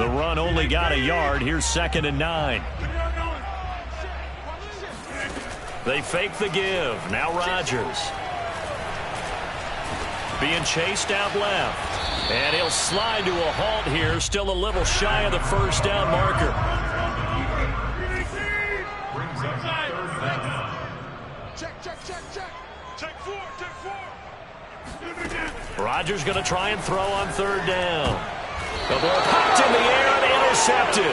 The run only got a yard. Here's 2nd and 9. They fake the give. Now Rodgers. Being chased out left. And he'll slide to a halt here. Still a little shy of the first down marker. Rodgers going to try and throw on 3rd down. The ball popped in the air and intercepted.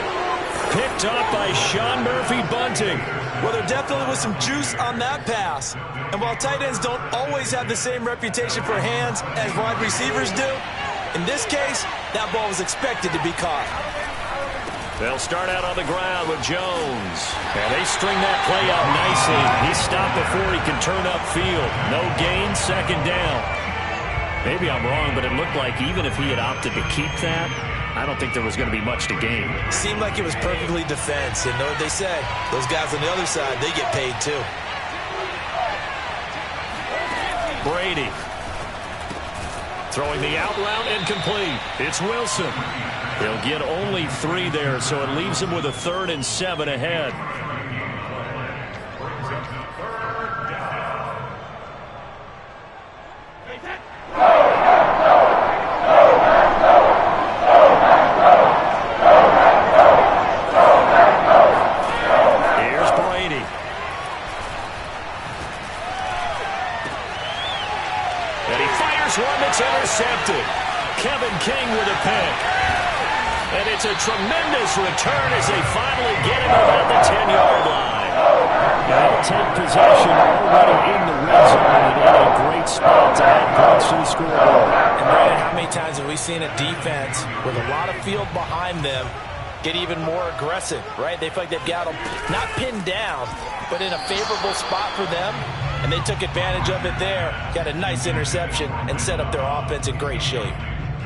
Picked up by Sean Murphy-Bunting. Well, there definitely was some juice on that pass. And while tight ends don't always have the same reputation for hands as wide receivers do, in this case, that ball was expected to be caught. They'll start out on the ground with Jones. And they string that play out nicely. He stopped before he can turn upfield. No gain, 2nd down. Maybe I'm wrong, but it looked like even if he had opted to keep that, I don't think there was going to be much to gain. Seemed like it was perfectly defense. And know what they said? Those guys on the other side, they get paid too. Brady. Throwing the out route incomplete. It's Wilson. He'll get only 3 there, so it leaves him with a 3rd and 7 ahead. Here's Brady. And he fires one that's intercepted. Kevin King with a pick. And it's a tremendous return as they finally get him about the 10-yard line. They'll take possession already in the red zone and in a great spot to add points to the scoreboard. And Brandon, how many times have we seen a defense with a lot of field behind them get even more aggressive, right? They feel like they've got them not pinned down, but in a favorable spot for them, and they took advantage of it there, got a nice interception, and set up their offense in great shape.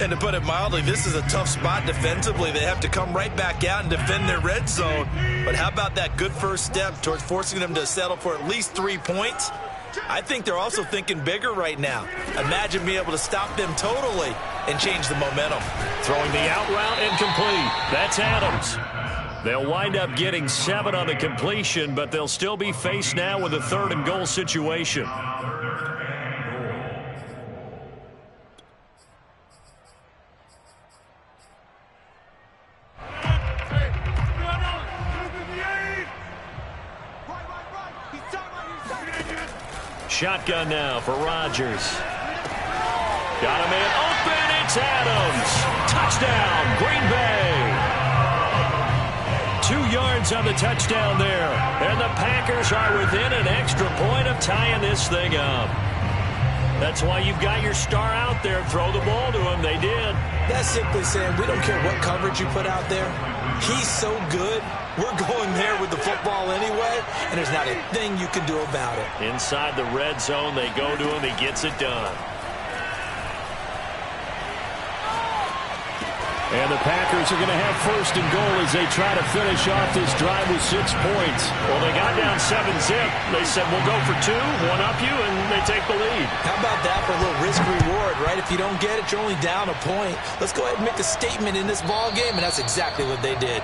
And to put it mildly, this is a tough spot defensively. They have to come right back out and defend their red zone. But how about that good first step towards forcing them to settle for at least 3 points? I think they're also thinking bigger right now. Imagine being able to stop them totally and change the momentum. Throwing the out route incomplete. That's Adams. They'll wind up getting 7 on the completion, but they'll still be faced now with a 3rd and goal situation. Shotgun now for Rodgers. Got a man open. It's Adams. Touchdown, Green Bay. 2 yards on the touchdown there. And the Packers are within an extra point of tying this thing up. That's why you've got your star out there. Throw the ball to him. They did. That's simply saying we don't care what coverage you put out there. He's so good. We're going there with the football anyway, and there's not a thing you can do about it. Inside the red zone, they go to him. He gets it done. And the Packers are going to have 1st and goal as they try to finish off this drive with 6 points. Well, they got down 7-zip. They said, we'll go for 2, one up you, and they take the lead. How about that for a little risk-reward, right? If you don't get it, you're only down a point. Let's go ahead and make a statement in this ball game, and that's exactly what they did.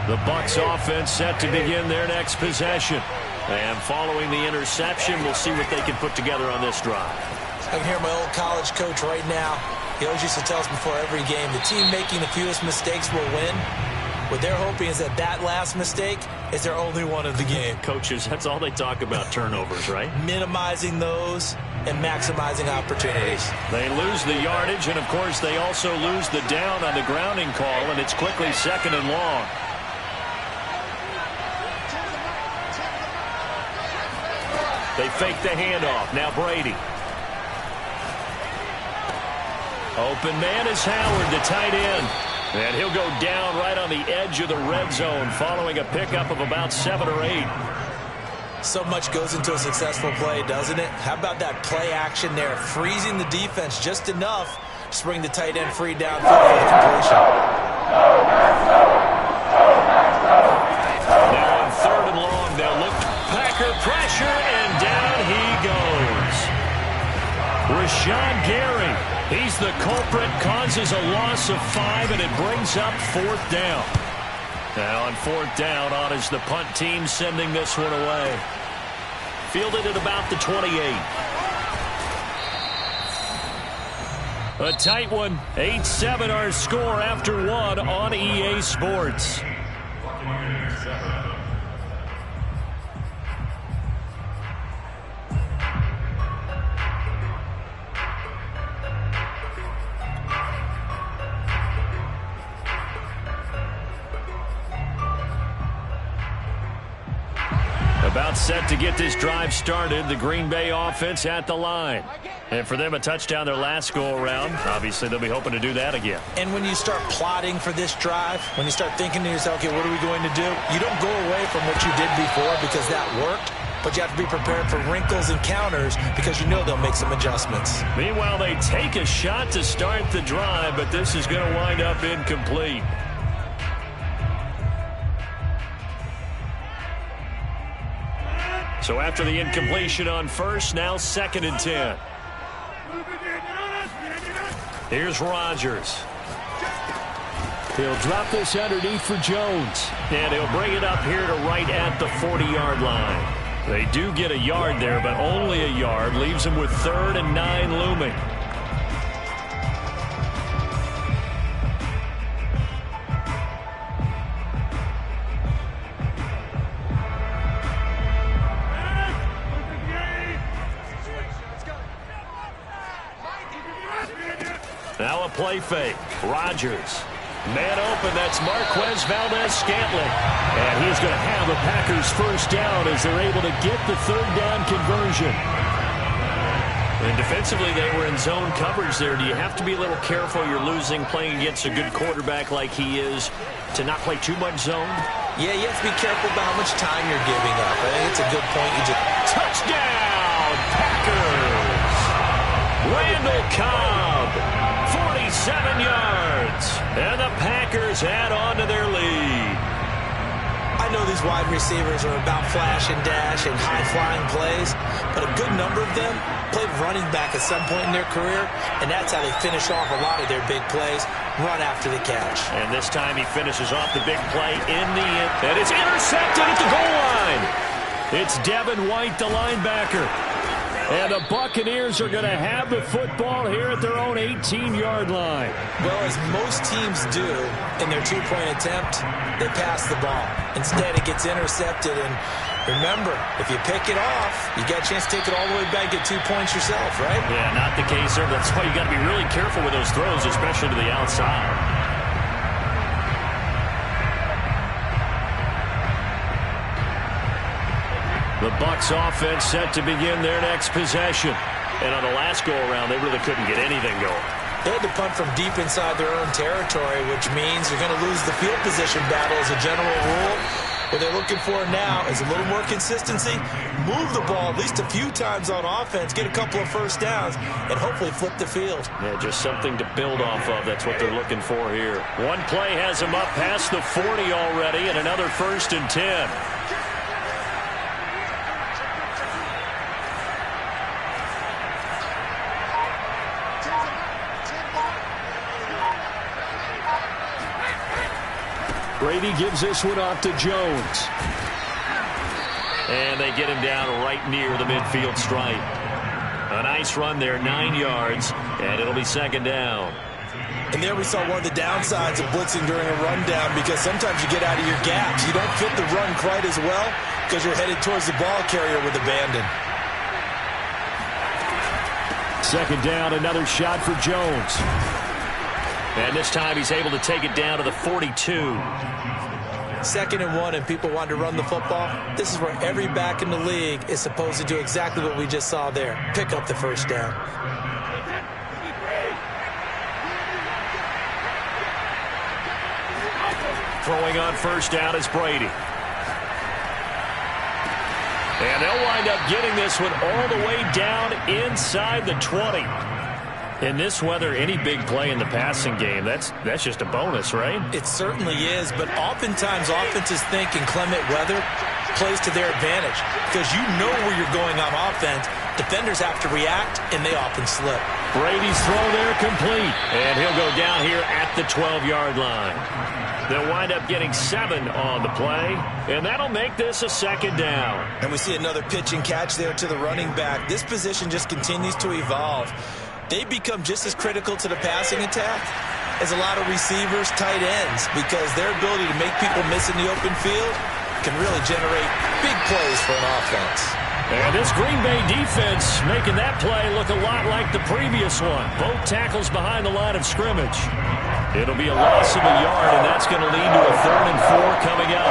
The Bucs offense set to begin their next possession. And following the interception, we'll see what they can put together on this drive. I can hear my old college coach right now. He always used to tell us before every game, the team making the fewest mistakes will win. What they're hoping is that last mistake is their only one of the game. Coaches, that's all they talk about, turnovers, right? Minimizing those and maximizing opportunities. They lose the yardage, and, of course, they also lose the down on the grounding call, and it's quickly 2nd and long. They fake the handoff. Now Brady. Open man is Howard, the tight end. And he'll go down right on the edge of the red zone following a pickup of about 7 or 8. So much goes into a successful play, doesn't it? How about that play action there? Freezing the defense just enough to bring the tight end free downfield for the completion. Now on 3rd and long, they'll look. Packer pressure, and down he goes. Rashawn Gary, he's the culprit, causes a loss of 5, and it brings up 4th down. Now on 4th down, on is the punt team sending this one away. Fielded at about the 28. A tight one. 8-7 our score after 1 on EA Sports. About set to get this drive started. The Green Bay offense at the line. And for them, a touchdown their last go-around. Obviously, they'll be hoping to do that again. And when you start plotting for this drive, when you start thinking to yourself, okay, what are we going to do? You don't go away from what you did before because that worked. But you have to be prepared for wrinkles and counters because you know they'll make some adjustments. Meanwhile, they take a shot to start the drive, but this is going to wind up incomplete. So after the incompletion on first, now 2nd and 10. Here's Rodgers. He'll drop this underneath for Jones. And he'll bring it up here to right at the 40-yard line. They do get a yard there, but only a yard. Leaves them with 3rd and 9 looming. Now a play fake. Rodgers. Man open, that's Marquez Valdez-Scantling. And he's going to have the Packers first down as they're able to get the 3rd down conversion. And defensively, they were in zone coverage there. Do you have to be a little careful? You're losing, playing against a good quarterback like he is, to not play too much zone? Yeah, you have to be careful about how much time you're giving up. I think it's a good point. Touchdown, Packers! Randall Cobb, 47 yards. And the Packers add on to their lead. I know these wide receivers are about flash and dash and high-flying plays, but a good number of them played running back at some point in their career, and that's how they finish off a lot of their big plays, run after the catch. And this time he finishes off the big play in the end. And it's intercepted at the goal line. It's Devin White, the linebacker. And the Buccaneers are going to have the football here at their own 18-yard line. Well, as most teams do in their two-point attempt, they pass the ball. Instead, it gets intercepted. And remember, if you pick it off, you got a chance to take it all the way back, get 2 points yourself, right? Yeah, not the case there. That's why you got to be really careful with those throws, especially to the outside. The Bucs offense set to begin their next possession. And on the last go-around, they really couldn't get anything going. They had to punt from deep inside their own territory, which means you're going to lose the field position battle as a general rule. What they're looking for now is a little more consistency, move the ball at least a few times on offense, get a couple of first downs, and hopefully flip the field. Yeah, just something to build off of. That's what they're looking for here. One play has them up past the 40 already, and another 1st and 10. Brady gives this one off to Jones. And they get him down right near the midfield stripe. A nice run there, 9 yards, and it'll be 2nd down. And there we saw one of the downsides of blitzing during a rundown, because sometimes you get out of your gaps. You don't fit the run quite as well because you're headed towards the ball carrier with abandon. 2nd down, another shot for Jones. And this time he's able to take it down to the 42. 2nd and 1, and people want to run the football. This is where every back in the league is supposed to do exactly what we just saw there. Pick up the first down. Throwing on first down is Brady. And they'll wind up getting this one all the way down inside the 20. In this weather, any big play in the passing game, that's just a bonus, right? It certainly is, but oftentimes offenses think in clement weather plays to their advantage because you know where you're going on offense, Defenders have to react, and they often slip. Brady's throw there complete, and he'll go down here at the 12-yard line. They'll wind up getting 7 on the play, and that'll make this a second down. And we see another pitch and catch there to the running back. This position just continues to evolve. They become just as critical to the passing attack as a lot of receivers, tight ends, because their ability to make people miss in the open field can really generate big plays for an offense. And this Green Bay defense making that play look a lot like the previous one. Both tackles behind the line of scrimmage. It'll be a loss of a yard, and that's going to lead to a 3rd and 4 coming up.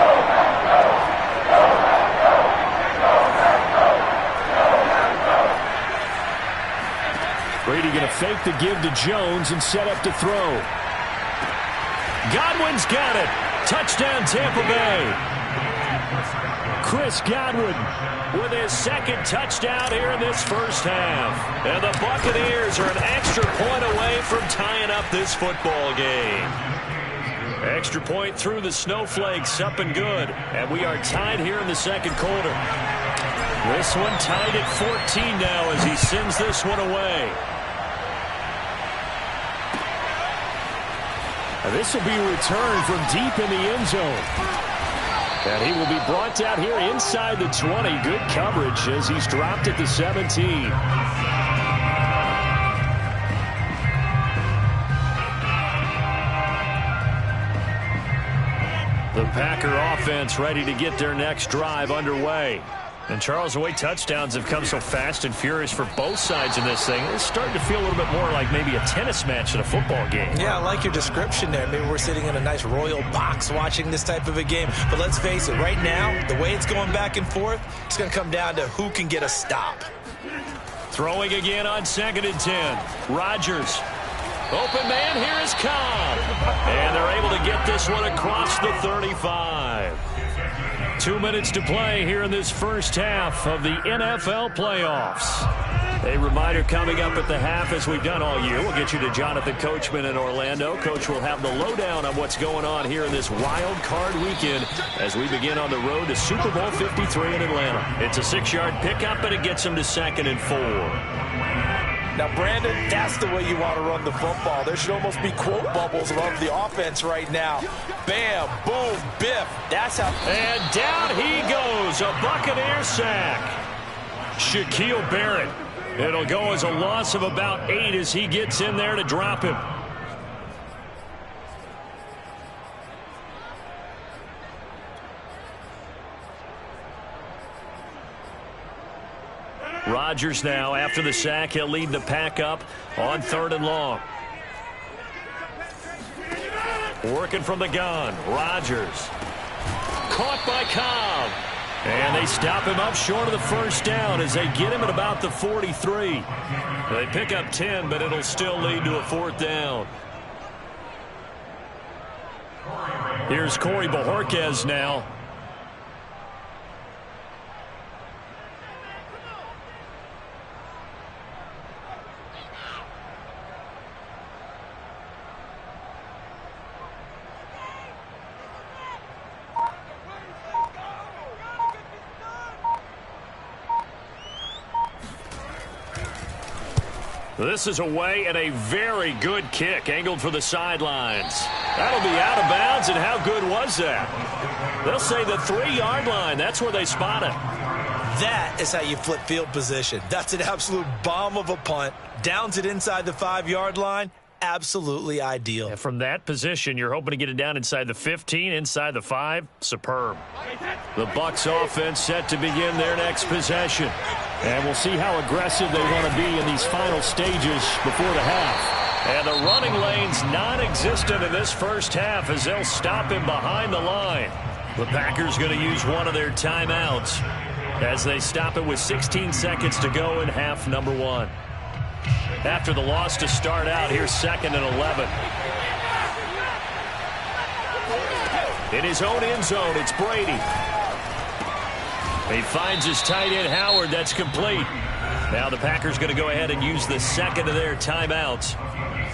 Brady going to fake the give to Jones and set up to throw. Godwin's got it. Touchdown, Tampa Bay. Chris Godwin with his 2nd touchdown here in this first half. And the Buccaneers are an extra point away from tying up this football game. Extra point through the snowflakes, up and good. And we are tied here in the 2nd quarter. This one tied at 14 now as he sends this one away. This will be returned from deep in the end zone. And he will be brought down here inside the 20. Good coverage as he's dropped at the 17. The Packer offense ready to get their next drive underway. And Charles, the way touchdowns have come so fast and furious for both sides in this thing, it's starting to feel a little bit more like maybe a tennis match in a football game. Yeah, I like your description there. Maybe we're sitting in a nice royal box watching this type of a game. But let's face it, right now, the way it's going back and forth, it's going to come down to who can get a stop. Throwing again on 2nd and 10. Rodgers. Open man, here is Cobb. And they're able to get this one across the 35. 2 minutes to play here in this first half of the NFL playoffs. A reminder coming up at the half, as we've done all year. We'll get you to Jonathan Coachman in Orlando. Coach will have the lowdown on what's going on here in this wild card weekend as we begin on the road to Super Bowl 53 in Atlanta. It's a 6-yard pickup, and it gets them to 2nd and 4. Now, Brandon, that's the way you want to run the football. There should almost be quote bubbles above the offense right now. Bam, boom, biff. That's how. And down he goes. A Buccaneer sack. Shaquille Barrett. It'll go as a loss of about 8 as he gets in there to drop him. Rodgers now, after the sack, he'll lead the pack up on 3rd and long. Working from the gun, Rodgers. Caught by Cobb. And they stop him up short of the first down as they get him at about the 43. They pick up 10, but it'll still lead to a 4th down. Here's Corey Bojorquez now. This is away and a very good kick angled for the sidelines. That'll be out of bounds, and how good was that? They'll say the 3-yard line. That's where they spot it. That is how you flip field position. That's an absolute bomb of a punt. Downs it inside the 5-yard line. Absolutely ideal. And from that position, you're hoping to get it down inside the 15, inside the 5. Superb. The Bucs offense set to begin their next possession. And we'll see how aggressive they want to be in these final stages before the half. And the running lane's non-existent in this first half as they'll stop him behind the line. The Packers going to use one of their timeouts as they stop it with 16 seconds to go in half number 1. After the loss to start out, here's 2nd and 11. In his own end zone, it's Brady. He finds his tight end, Howard. That's complete. Now the Packers going to go ahead and use the 2nd of their timeouts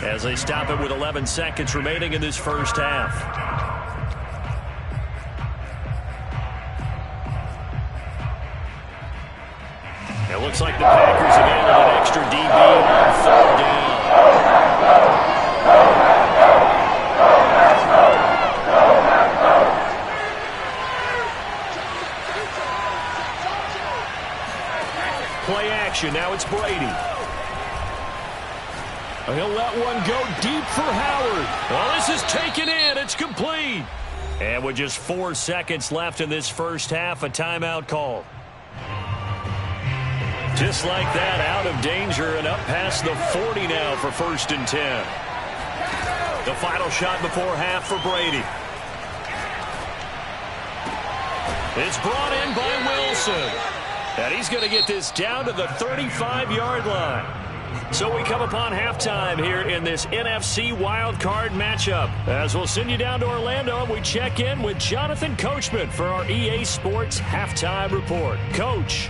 as they stop it with 11 seconds remaining in this first half. And looks like the Packers have added an extra DB on 4th down. Play action. Now it's Brady. He'll let one go deep for Howard. Oh, this is taken in. It's complete. And with just 4 seconds left in this first half, a timeout call. Just like that, out of danger and up past the 40 now for 1st and 10. The final shot before half for Brady. It's brought in by Wilson. And he's going to get this down to the 35-yard line. So we come upon halftime here in this NFC Wildcard matchup. As we'll send you down to Orlando, we check in with Jonathan Coachman for our EA Sports Halftime Report. Coach.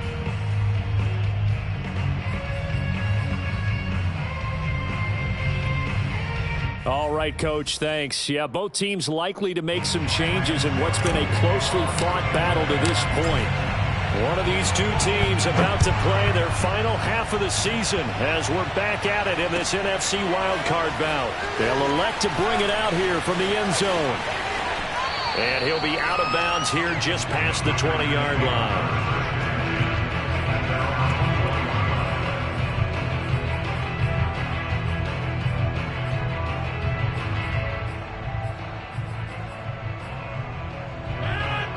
All right, Coach, thanks. Yeah, both teams likely to make some changes in what's been a closely fought battle to this point. One of these two teams about to play their final half of the season as we're back at it in this NFC wildcard bout. They'll elect to bring it out here from the end zone. And he'll be out of bounds here just past the 20-yard line.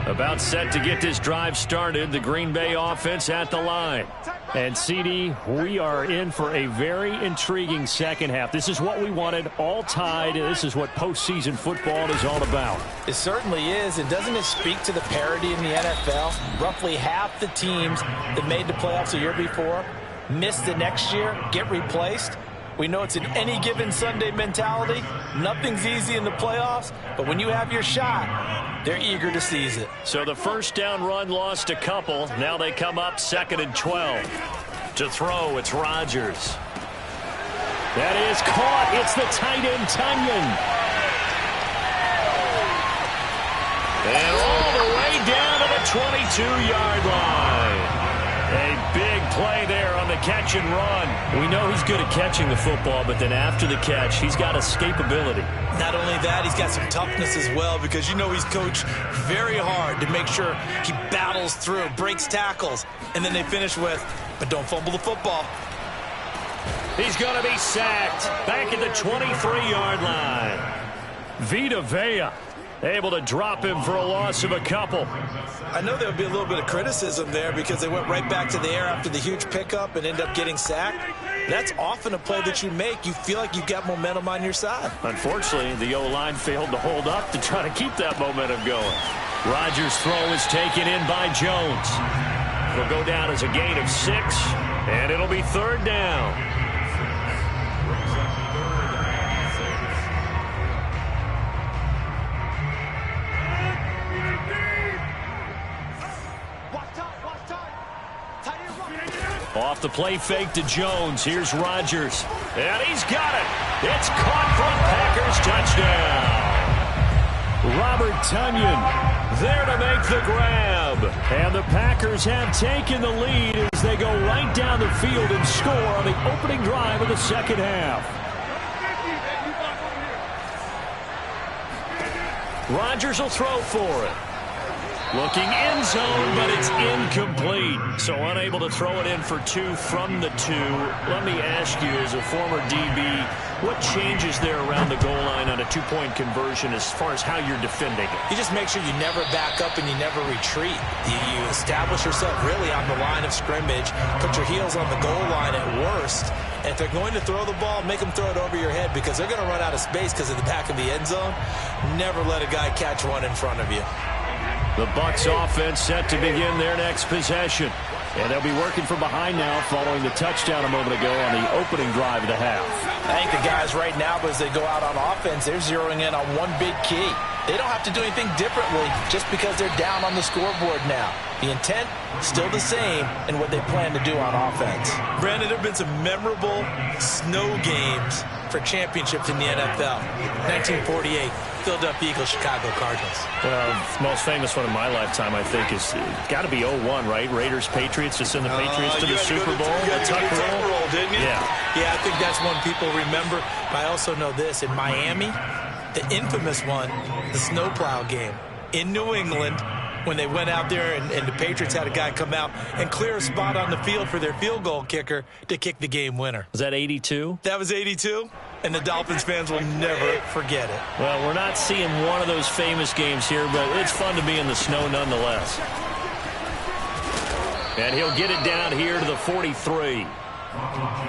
About set to get this drive started, the Green Bay offense at the line. And, CD, we are in for a very intriguing second half. This is what we wanted, all tied. This is what postseason football is all about. It certainly is. And doesn't it speak to the parity in the NFL? Roughly half the teams that made the playoffs a year before miss the next year, get replaced. We know it's an any given Sunday mentality. Nothing's easy in the playoffs, but when you have your shot, they're eager to seize it. So the first down run lost a couple. Now they come up 2nd and 12. To throw, it's Rodgers. That is caught. It's the tight end, Tunyon. And all the way down to the 22-yard line. A big play there on the catch and run. We know he's good at catching the football, but then after the catch, he's got escapability. Not only that, he's got some toughness as well, because you know he's coached very hard to make sure he battles through, breaks tackles, and then they finish with, but don't fumble the football. He's going to be sacked back at the 23-yard line. Vita Vea able to drop him for a loss of a couple. I know there would be a little bit of criticism there because they went right back to the air after the huge pickup and end up getting sacked. That's often a play that you make. You feel like you've got momentum on your side. Unfortunately, the O-line failed to hold up to try to keep that momentum going. Rodgers' throw is taken in by Jones. It'll go down as a gain of 6, and it'll be 3rd down. Off the play fake to Jones. Here's Rodgers. And he's got it. It's caught from Packers touchdown. Robert Tunyon there to make the grab. And the Packers have taken the lead as they go right down the field and score on the opening drive of the second half. Rodgers will throw for it. Looking end zone, but it's incomplete. So unable to throw it in for 2 from the 2. Let me ask you, as a former DB, what changes there around the goal line on a 2-point conversion as far as how you're defending it? You just make sure you never back up and you never retreat. You establish yourself really on the line of scrimmage, put your heels on the goal line at worst. And if they're going to throw the ball, make them throw it over your head because they're going to run out of space because of the back of the end zone. Never let a guy catch one in front of you. The Bucs offense set to begin their next possession. And they'll be working from behind now following the touchdown a moment ago on the opening drive of the half. I think the guys right now, as they go out on offense, they're zeroing in on one big key. They don't have to do anything differently just because they're down on the scoreboard now. The intent, still the same in what they plan to do on offense. Brandon, there have been some memorable snow games for championships in the NFL. 1948, Philadelphia Eagles, Chicago Cardinals. Well, the most famous one of my lifetime, I think, is got to be 0-1, right? Raiders, Patriots, to send the Patriots to the Super Bowl. You had to go to Tuck roll, didn't you? Yeah, I think that's one people remember. I also know this. In Miami, the infamous one, the snowplow game in New England, when they went out there and the Patriots had a guy come out and clear a spot on the field for their field goal kicker to kick the game winner. Was that 82? That was 82, and the Dolphins fans will never forget it. Well, we're not seeing one of those famous games here, but it's fun to be in the snow nonetheless. And he'll get it down here to the 43.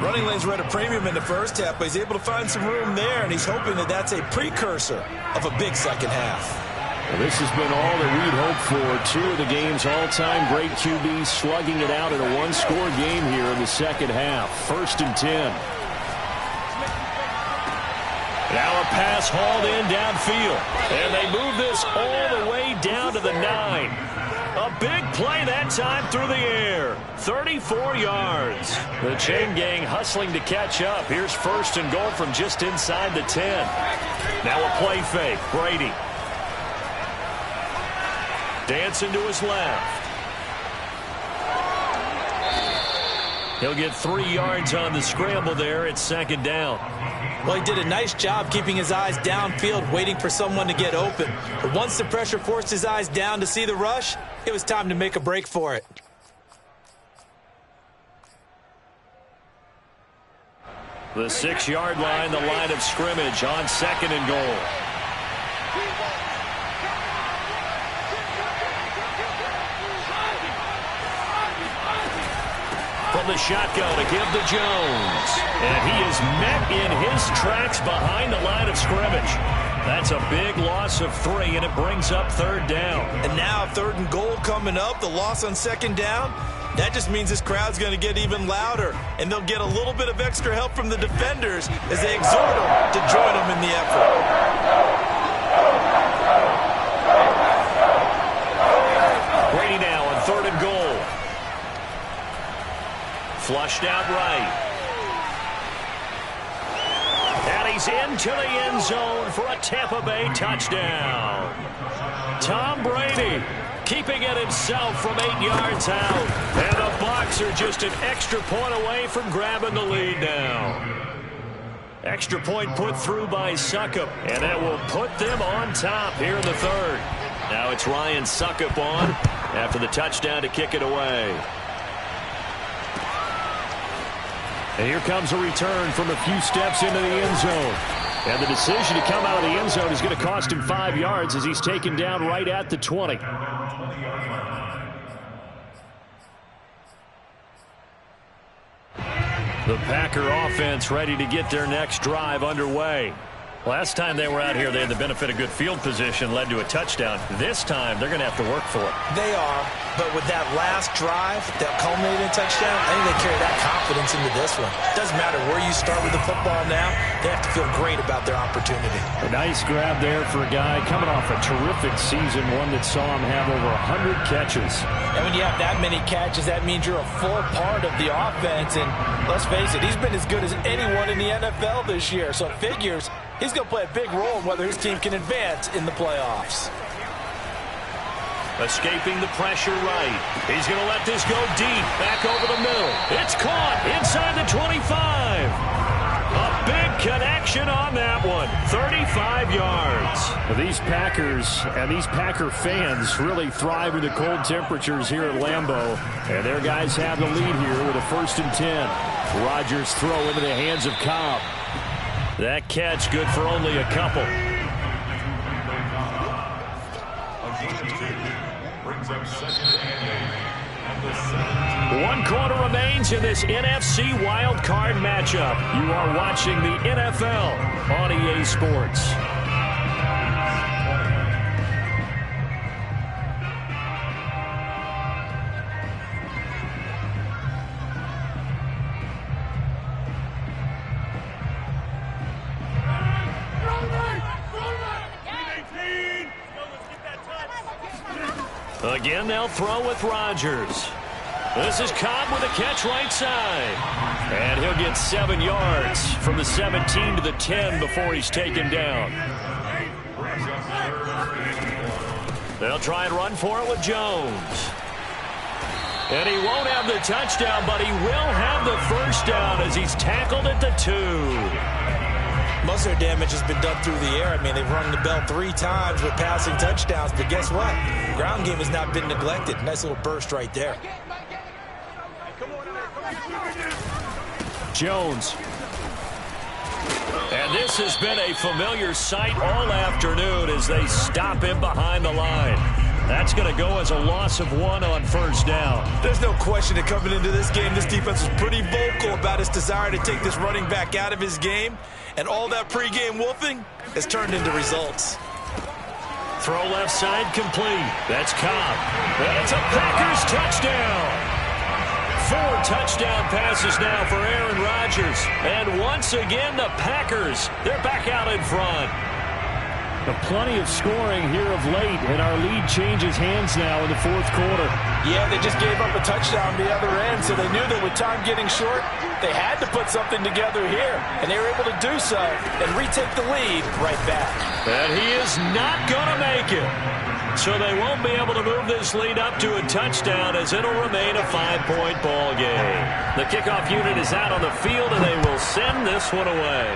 Running lanes were at a premium in the first half, but he's able to find some room there, and he's hoping that that's a precursor of a big second half. Well, this has been all that we'd hoped for. Two of the game's all-time great QBs slugging it out in a one-score game here in the second half. 1st and 10. Now a pass hauled in downfield. And they move this all the way down to the 9. A big play that time through the air. 34 yards. The chain gang hustling to catch up. Here's 1st and goal from just inside the 10. Now a play fake. Brady. Dancing to his left. He'll get 3 yards on the scramble there. It's 2nd down. Well, he did a nice job keeping his eyes downfield, waiting for someone to get open. But once the pressure forced his eyes down to see the rush, it was time to make a break for it. The 6-yard line, the line of scrimmage on 2nd and goal. From the shotgun to give to Jones. And he is met in his tracks behind the line of scrimmage. That's a big loss of 3, and it brings up 3rd down. And now 3rd and goal coming up, the loss on 2nd down. That just means this crowd's going to get even louder, and they'll get a little bit of extra help from the defenders as they exhort them to join them in the effort. Brady now on 3rd and goal. Flushed out right. And he's into the end zone for a Tampa Bay touchdown. Tom Brady keeping it himself from 8 yards out. And the Bucs are just an extra point away from grabbing the lead now. Extra point put through by Suckup. And that will put them on top here in the 3rd. Now it's Ryan Suckup on after the touchdown to kick it away. And here comes a return from a few steps into the end zone. And the decision to come out of the end zone is going to cost him 5 yards as he's taken down right at the 20. The Packer offense ready to get their next drive underway. Last time they were out here, they had the benefit of good field position, led to a touchdown. This time, they're going to have to work for it. They are, but with that last drive that culminated in a touchdown, I think they carry that confidence into this one. Doesn't matter where you start with the football now, they have to feel great about their opportunity. A nice grab there for a guy coming off a terrific season, one that saw him have over 100 catches. And when you have that many catches, that means you're a full part of the offense. And let's face it, he's been as good as anyone in the NFL this year. So it figures he's going to play a big role in whether his team can advance in the playoffs. Escaping the pressure right. He's going to let this go deep, back over the middle. It's caught inside the 25. A big connection on that one. 35 yards. These Packers and these Packer fans really thrive in the cold temperatures here at Lambeau. And their guys have the lead here with a 1st and 10. Rodgers throw into the hands of Cobb. That catch good for only a couple. One quarter remains in this NFC Wildcard matchup. You are watching the NFL on EA Sports. Again, they'll throw with Rodgers. This is Cobb with a catch right side. And he'll get 7 yards from the 17 to the 10 before he's taken down. They'll try and run for it with Jones. And he won't have the touchdown, but he will have the first down as he's tackled at the 2. Most of their damage has been done through the air. I mean, they've rung the bell 3 times with passing touchdowns, but guess what? Ground game has not been neglected. Nice little burst right there. Jones. And this has been a familiar sight all afternoon as they stop him behind the line. That's going to go as a loss of 1 on first down. There's no question that coming into this game, this defense was pretty vocal about its desire to take this running back out of his game. And all that pregame wolfing has turned into results. Throw left side complete. That's Cobb. And it's a Packers touchdown. 4 touchdown passes now for Aaron Rodgers. And once again, the Packers, they're back out in front. Plenty of scoring here of late, and our lead changes hands now in the 4th quarter. Yeah, they just gave up a touchdown the other end, so they knew that with time getting short, they had to put something together here. And they were able to do so and retake the lead right back. And he is not going to make it. So they won't be able to move this lead up to a touchdown as it'll remain a 5-point ball game. The kickoff unit is out on the field, and they will send this one away.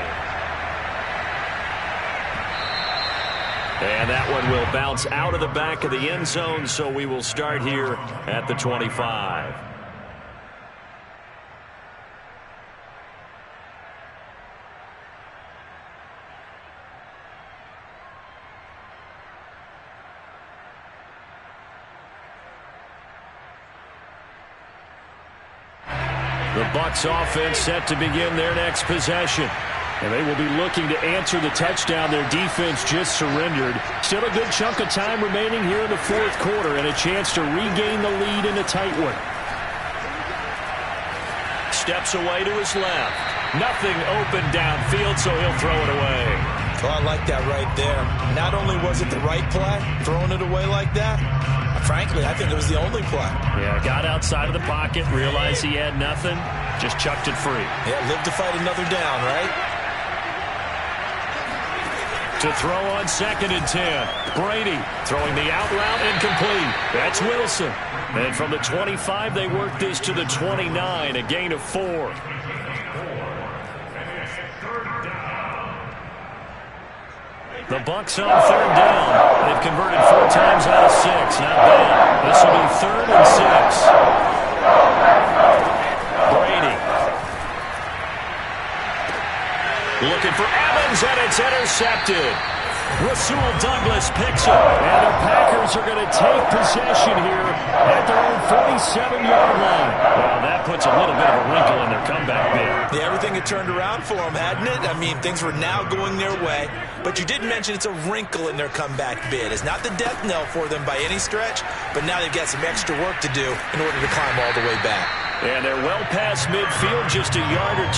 And that one will bounce out of the back of the end zone, so we will start here at the 25. The Bucs offense set to begin their next possession. And they will be looking to answer the touchdown their defense just surrendered. Still a good chunk of time remaining here in the 4th quarter and a chance to regain the lead in a tight one. Steps away to his left. Nothing open downfield, so he'll throw it away. Oh, I like that right there. Not only was it the right play, throwing it away like that, frankly, I think it was the only play. Yeah, got outside of the pocket, realized he had nothing, just chucked it free. Yeah, live to fight another down, right? To throw on 2nd and 10. Brady throwing the out route incomplete. That's Wilson. And from the 25, they work this to the 29, a gain of 4. The Bucs on 3rd down. They've converted 4 times out of 6. Not bad. This will be 3rd and 6. Brady. Looking for Evans, and it's intercepted. Rasul Douglas picks up, and the Packers are going to take possession here at their own 47-yard line. Well, that puts a little bit of a wrinkle in their comeback bid. Yeah, everything had turned around for them, hadn't it? I mean, things were now going their way. But you did mention it's a wrinkle in their comeback bid. It's not the death knell for them by any stretch, but now they've got some extra work to do in order to climb all the way back. And they're well past midfield, just a yard or 2.